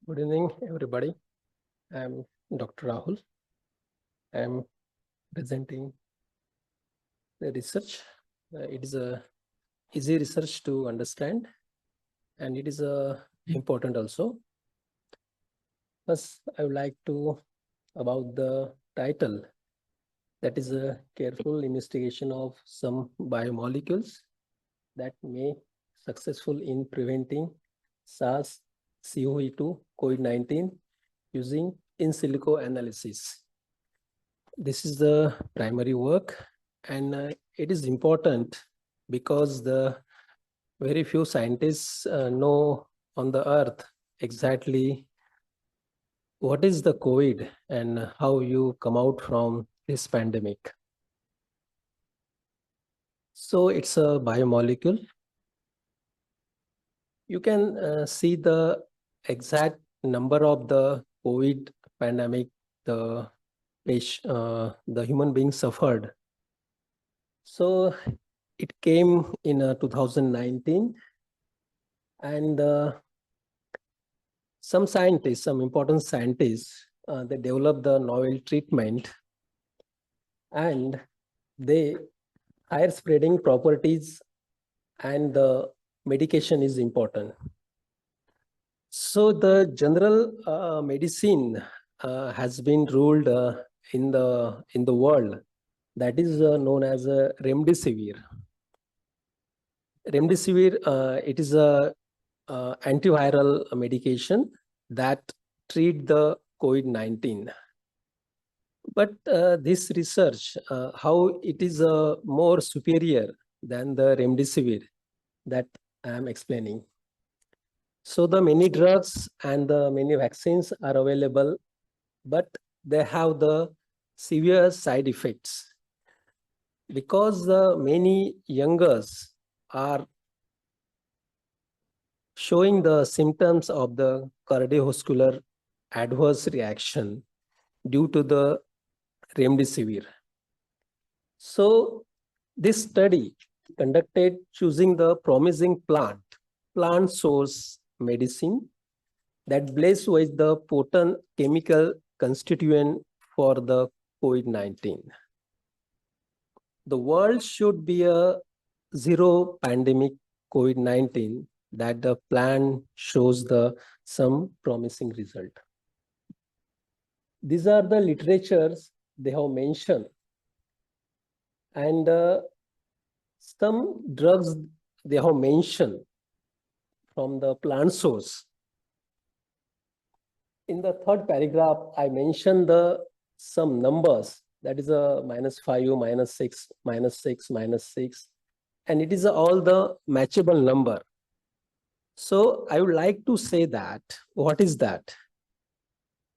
Good evening, everybody. I'm Dr. Rahul. I'm presenting the research. It is a easy research to understand, and it is important also. First, I would like to about the title. That is a careful investigation of some biomolecules that may successful in preventing SARS-CoV-2 COVID-19 using in silico analysis. This is the primary work, and it is important because the very few scientists know on the earth exactly what is the COVID and how you come out from this pandemic. So it's a biomolecule. You can see the exact number of the COVID pandemic the human being suffered. So it came in 2019, and some scientists, some important scientists, they developed the novel treatment, and they higher spreading properties, and the medication is important. So the general medicine has been ruled in the world, that is known as remdesivir. Remdesivir, it is a antiviral medication that treat the COVID-19. But this research, how it is more superior than the remdesivir, that I am explaining. So the many drugs and the many vaccines are available, but they have the severe side effects because the many youngers are showing the symptoms of the cardiovascular adverse reaction due to the remdesivir. So this study conducted choosing the promising plant source medicine that blends with the potent chemical constituent for the COVID-19. The world should be a zero pandemic COVID-19, that the plan shows some promising result. These are the literatures they have mentioned, and some drugs they have mentioned from the plant source. In the third paragraph, I mentioned some numbers, that is a -5, -6, -6, -6, and it is all the matchable number. So I would like to say that, what is that?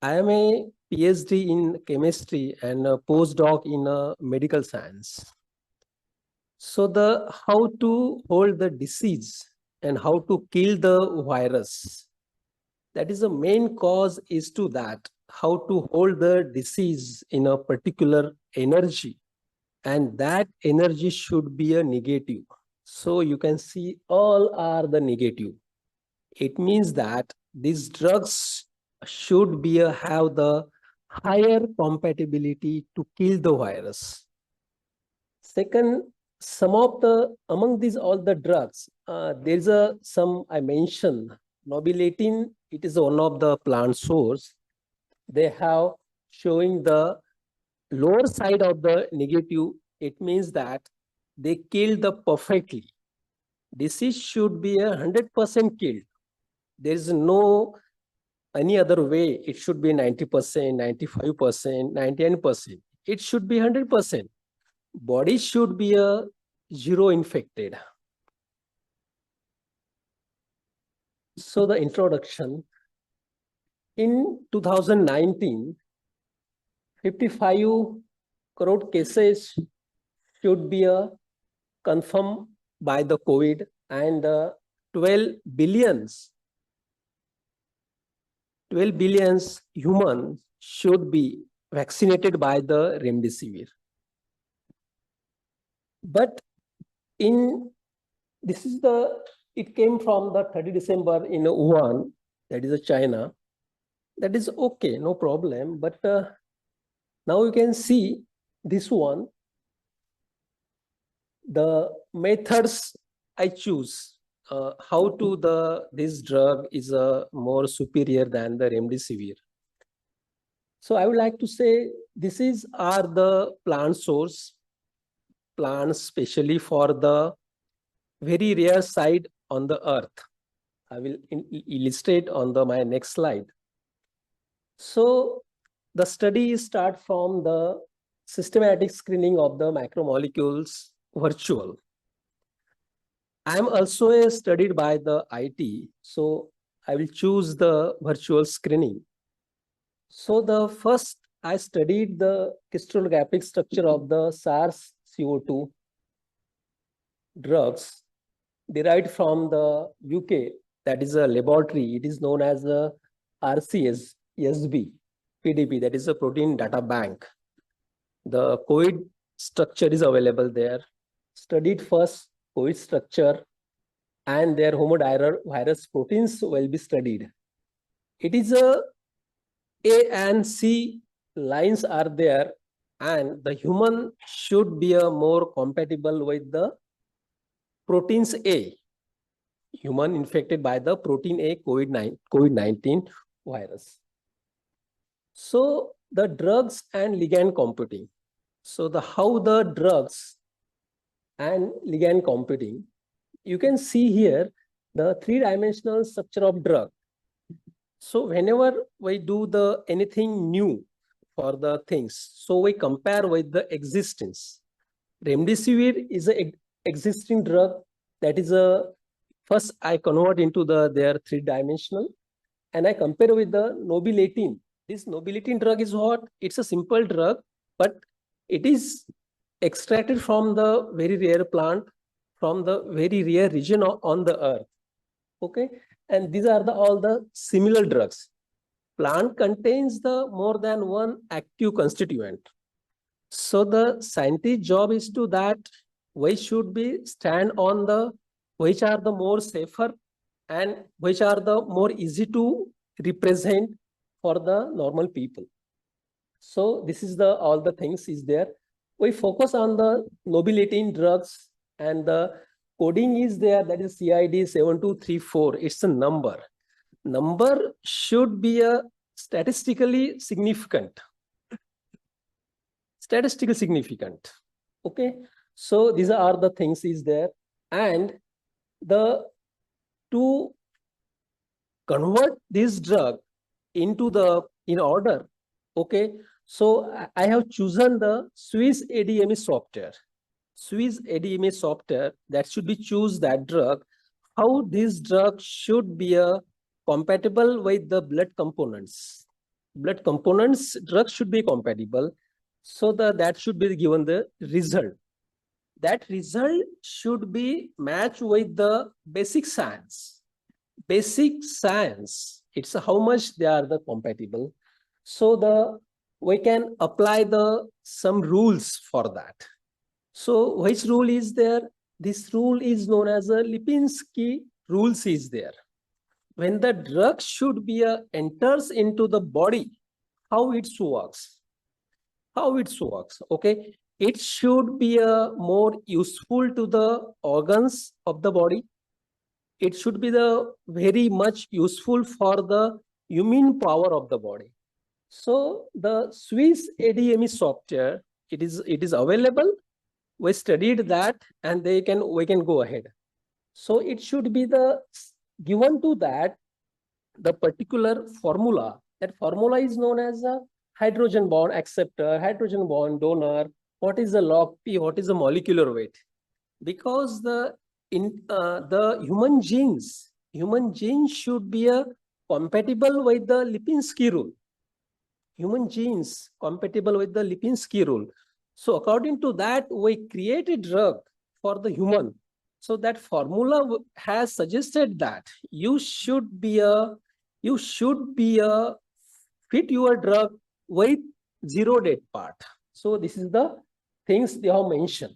I am a PhD in chemistry and a postdoc in medical science. So how to hold the disease and how to kill the virus, that is the main cause, is to that how to hold the disease in a particular energy, and that energy should be a negative. So you can see all are the negative. It means that these drugs should be have the higher compatibility to kill the virus. Second, among these all the drugs, there's some I mentioned. Nobilatin, it is one of the plant source. They have showing the lower side of the negative. It means that they kill the perfectly. Disease should be 100% killed. There is no any other way. It should be 90%, 95%, 99%. It should be 100%. Body should be a zero infected. So the introduction. In 2019, 55 crore cases should be confirmed by the COVID, and 12 billions humans should be vaccinated by the remdesivir. But it came from the 30 December in Wuhan, that is China. That is okay, no problem. But now you can see this one, the methods I choose, how to this drug is more superior than the remdesivir. So I would like to say this is are the plant source, plants specially for the very rare site on the earth. I will illustrate on my next slide. So the study start from the systematic screening of the macromolecules virtual. I am also studied by the IT, so I will choose the virtual screening. So the first I studied the crystallographic structure of the SARS-CoV-2 drugs derived from the UK. That is a laboratory. It is known as the RCS-SB PDB. That is a protein data bank. The COVID structure is available there. Studied first COVID structure and their homodimer proteins will be studied. It is A and C lines are there, and the human should be more compatible with the proteins A. Human infected by the protein A COVID-19 virus. So the drugs and ligand computing. So how the drugs and ligand computing, you can see here the three-dimensional structure of drug. So whenever we do anything new for the things, so we compare with the existence. Remdesivir is an existing drug that is first I convert into their three-dimensional and I compare with the nobilatin. This nobilatin drug is what? It's a simple drug, but it is extracted from the very rare plant, from the very rare region on the earth. Okay, and these are all the similar drugs. Plant contains the more than one active constituent. So the scientist job is to that we should be stand on the which are the more safer and which are the more easy to represent for the normal people. So this is all the things is there. We focus on the nobilatin drugs and the coding is there, that is CID 7234. It's a number. Number should be a statistically significant. Statistically significant. Okay. So these are the things is there. And to convert this drug into in order. Okay. So I have chosen the Swiss ADME software. Swiss ADME software that should be choose that drug, how this drug should be compatible with the blood components. Blood components, drug should be compatible. So that should be given the result. That result should be matched with the basic science. Basic science, it's how much they are compatible. So we can apply some rules for that. So which rule is there? This rule is known as a Lipinski rules is there. When the drug should be enters into the body, how it works? How it works? Okay, it should be more useful to the organs of the body. It should be very much useful for the immune power of the body. So the Swiss ADME software, it is available. We studied that, and we can go ahead. So it should be given to that the particular formula. That formula is known as a hydrogen bond acceptor, hydrogen bond donor. What is the log P? What is the molecular weight? Because the human genes should be compatible with the Lipinski rule. Human genes compatible with the Lipinski rule. So according to that, we create a drug for the human. So that formula has suggested that you should fit your drug with zero date part. So this is the things they have mentioned.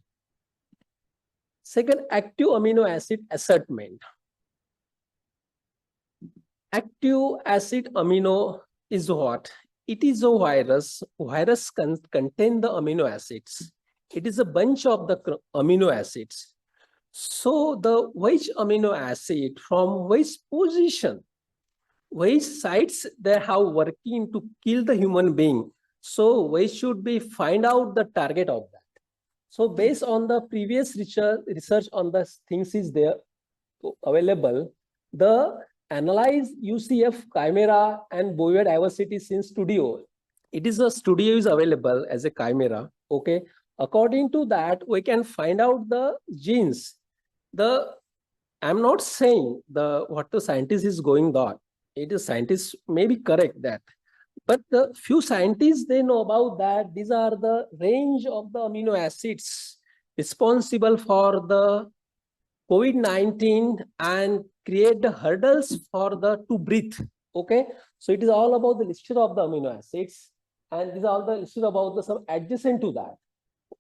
Second, active amino acid assortment. Active acid amino is what? It is a virus. Virus contain the amino acids. It is a bunch of the amino acids. So the which amino acid from which position, which sites they have working to kill the human being. So we should be find out the target of that. So based on the previous research on the things is there available, the analyze UCF chimera and biodiversity in studio. It is a studio is available as a chimera. Okay. According to that, we can find out the genes. I'm not saying what the scientist is going on. It is scientists may be correct that, but the few scientists they know about that. These are the range of the amino acids responsible for the COVID-19 and create the hurdles for the to breathe. Okay, so it is all about the listed of the amino acids, and these are all the listed about the some adjacent to that.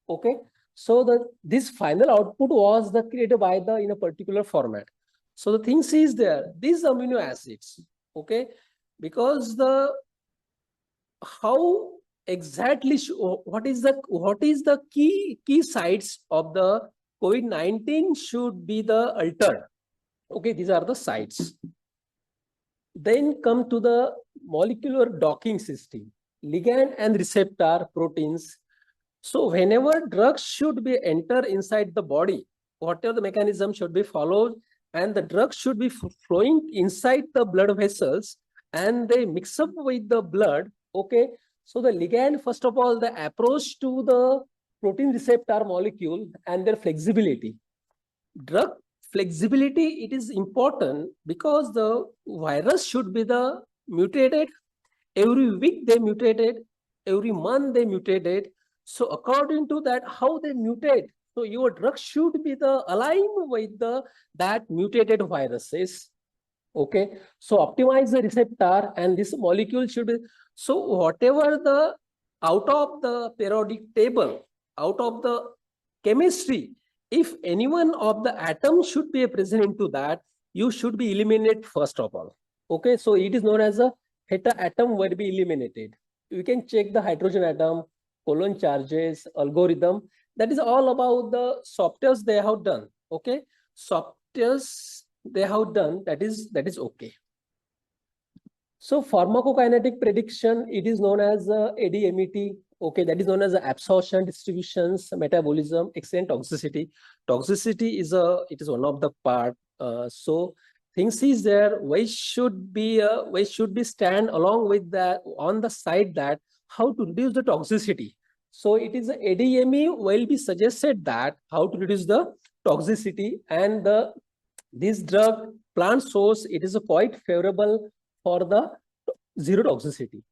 Okay, so this final output was the created by the in a particular format. So the things is there, these amino acids, okay, because the how exactly what is the key sites of the COVID-19 should be the altered. Okay, these are the sites. Then come to the molecular docking system, ligand and receptor proteins. So whenever drugs should be enter inside the body, whatever the mechanism should be followed, and the drugs should be flowing inside the blood vessels, and they mix up with the blood. Okay, so the ligand, first of all, the approach to the protein receptor molecule and their flexibility. Drug flexibility, it is important because the virus should be the mutated. Every week they mutated, every month they mutated. So according to that, how they mutate, so your drug should be the aligned with the that mutated viruses. Okay, so optimize the receptor and this molecule should be, so whatever the out of the periodic table, out of the chemistry, if any one of the atoms should be present into that, you should be eliminated first of all. Okay, so it is known as a theta atom will be eliminated. You can check the hydrogen atom, colon charges, algorithm. That is all about the softwares they have done. Okay, softwares they have done, that is okay. So pharmacokinetic prediction, it is known as ADMET. Okay, that is known as absorption, distributions, metabolism, extent, toxicity. Toxicity is it is one of the part. So things is there. We should be stand along with that on the side that how to reduce the toxicity. So it is ADME will be suggested that how to reduce the toxicity, and this drug plant source, it is quite favorable for the zero toxicity.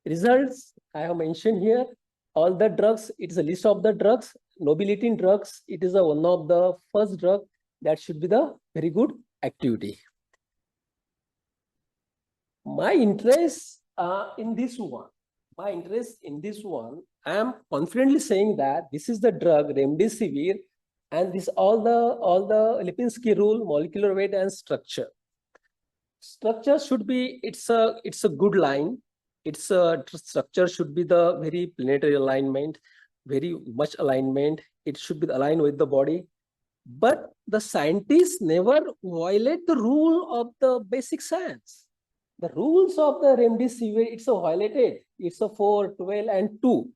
Results I have mentioned here, all the drugs, it is a list of the drugs. Nobility in drugs, it is one of the first drug that should be the very good activity. My interest in this one, I am confidently saying that this is the drug remdesivir, and this all the Lipinski rule, molecular weight and structure. Structure should be, it's a good line. Its structure should be the very planetary alignment, very much alignment. It should be aligned with the body. But the scientists never violate the rule of the basic science. The rules of the remdesivir, it's a violated. It's a 4, 12, and 2.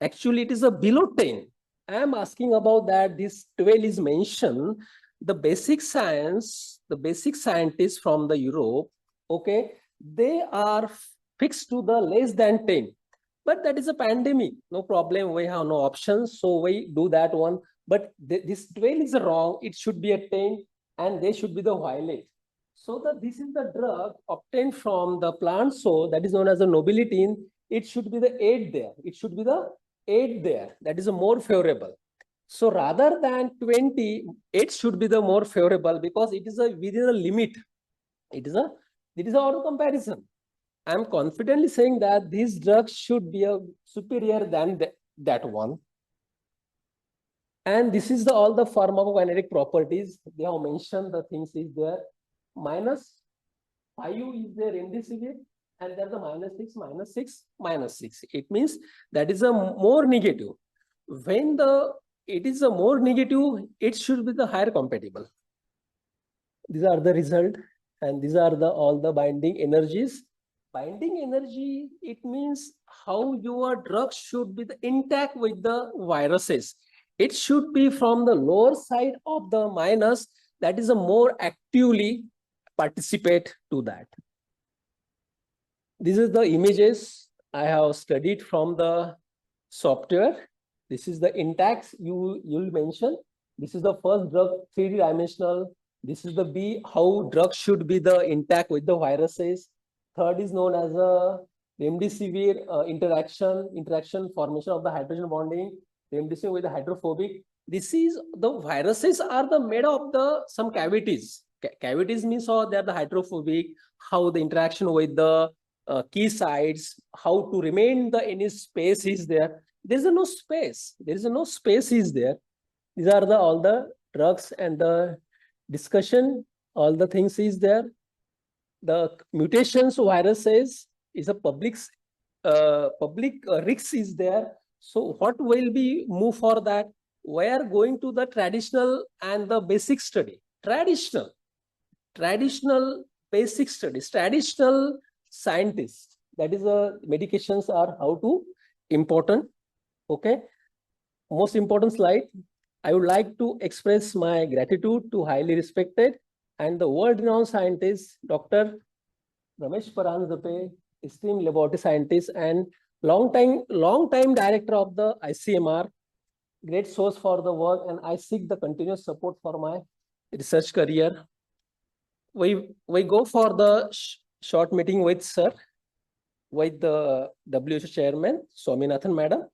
Actually, it is a below 10. I am asking about that. This 12 is mentioned. The basic science, the basic scientists from the Europe, okay, they are fixed to the less than 10. But that is a pandemic. No problem. We have no options. So we do that one. But this 12 is wrong. It should be a 10, and they should be the violet. So this is the drug obtained from the plant source that is known as a nobiletin. It should be the 8 there. It should be the 8 there. That is a more favorable. So rather than 20, 8 should be the more favorable because it is within a limit. It is our comparison. I am confidently saying that these drugs should be superior than that one. And this is all the pharmacokinetic properties. They have mentioned the things is there. -5 is there remdesivir, and there's a -6, -6, -6. It means that is a more negative. When it is a more negative, it should be the higher compatible. These are the result, and these are all the binding energies. Binding energy, it means how your drug should be intact with the viruses. It should be from the lower side of the minus, that is a more actively participate to that. This is the images I have studied from the software. This is the intact you'll mention. This is the first drug, 3D dimensional. This is the B, how drugs should be the intact with the viruses. Third is known as a remdesivir interaction formation of the hydrogen bonding, remdesivir with the hydrophobic. This is the viruses are the made of the some cavities. Cavities means how they are the hydrophobic, how the interaction with the key sites, how to remain the any space is there. There is no space. There is no space is there. These are all the drugs and the discussion. All the things is there. The mutations viruses is a public risk is there. So what will be move for that? We are going to the traditional and the basic study. Traditional basic studies. Traditional scientists. That is medications are how to important. Okay. Most important slide. I would like to express my gratitude to highly respected and the world-renowned scientist, Dr. Ramesh Paranzape, esteemed laboratory scientist and long time director of the ICMR, great source for the work, and I seek the continuous support for my research career. We go for the short meeting with sir, with the WHO chairman, Swaminathan madam,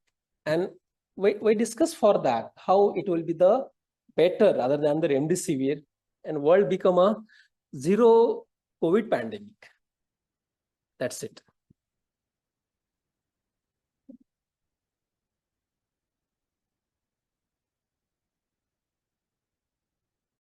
and we discuss for that, how it will be the better rather than the remdesivir and world become a zero COVID pandemic. That's it.